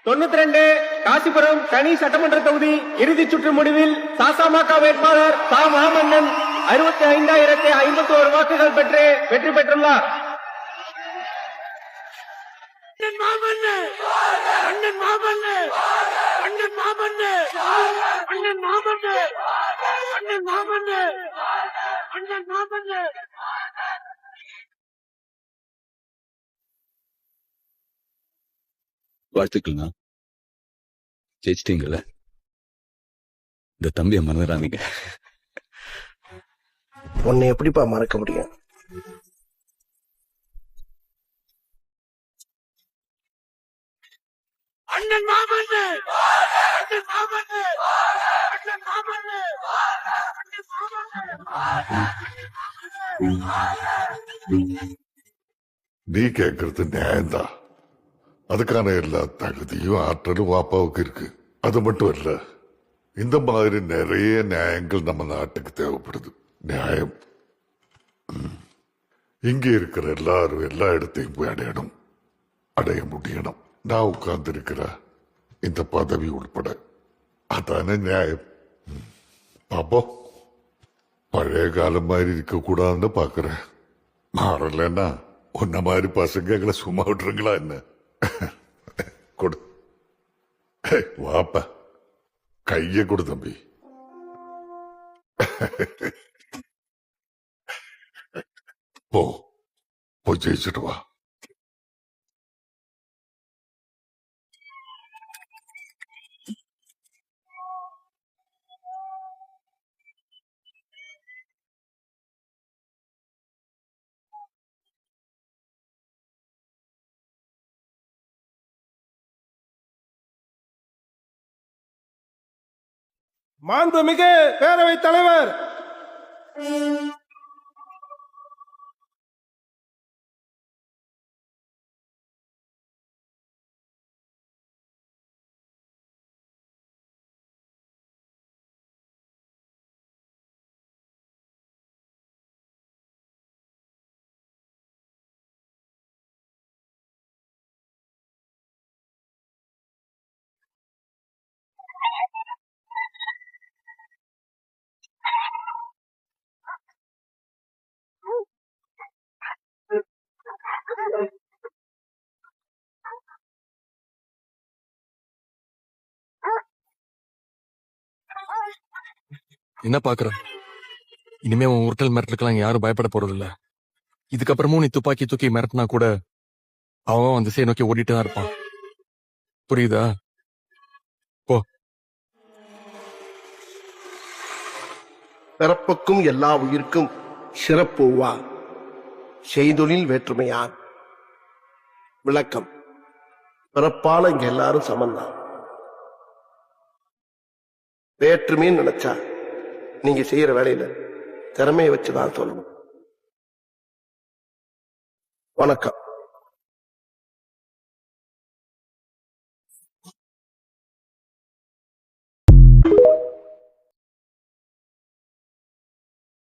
92 காசிபுரம் தனி சட்டமன்ற தொகுதி இறுதிச் சுற்று முடிவில் சமக வேட்பாளர் சா மாமன்னன் 65,051 வாக்குகள் பெற்று வெற்றி பெற்றுள்ளார். வாழ்த்துக்கள்ண்ணா, ஜெயிச்சிட்டீங்கல்ல. இந்த தம்பியை மறந்துடாதீங்க. உன்னை எப்படிப்பா மறக்க முடியும்? நீ கேட்கறது நியாயம்தான். அதுக்கான எல்லா தகுதியும் ஆற்றலும் அப்பாவுக்கு இருக்கு. அது மட்டும் இல்ல, இந்த மாதிரி நிறைய நியாயங்கள் நம்ம நாட்டுக்கு தேவைப்படுது. நியாயம் இங்க இருக்கிற எல்லாரும் எல்லா இடத்தையும் போய் அடைய முடியணும். நான் உட்கார்ந்து இருக்கிற இந்த பதவி உட்பட அதான நியாயம். பாப்போம், பழைய காலம் மாதிரி இருக்க கூடாதுன்னு பாக்குறேன். மாறலன்னா உன்ன மாதிரி பசங்களை சும்மா விட்டுருங்களா என்ன? கொடு, வாப்ப கைய கொடு தம்பி. போய் ஜெயிச்சுட்டு வா. மாண்புமிகு பேரவைத் தலைவர், என்ன பாக்குற? இனிமே உன் உருட்டல் மிரட்டலுக்கெல்லாம் யாரும் பயப்பட போறது இல்ல. இதுக்கப்புறமும் நீ துப்பாக்கி தூக்கி மிரட்டினா கூட அவன் அந்த திசையை நோக்கி ஓடிட்டு தான் இருப்பான். புரியுதா? போ. பிறப்புக்கும் எல்லா உயிர்க்கும் சிறப்புவா செய்தொழில் வேற்றுமையான். விளக்கம்: பிறப்பால இங்க எல்லாரும் சமந்தான். வேற்றுமைன்னு நினைச்சா நீங்க செய்யற வேலையில திறமையை வச்சுதான் சொல்லணும். வணக்கம்.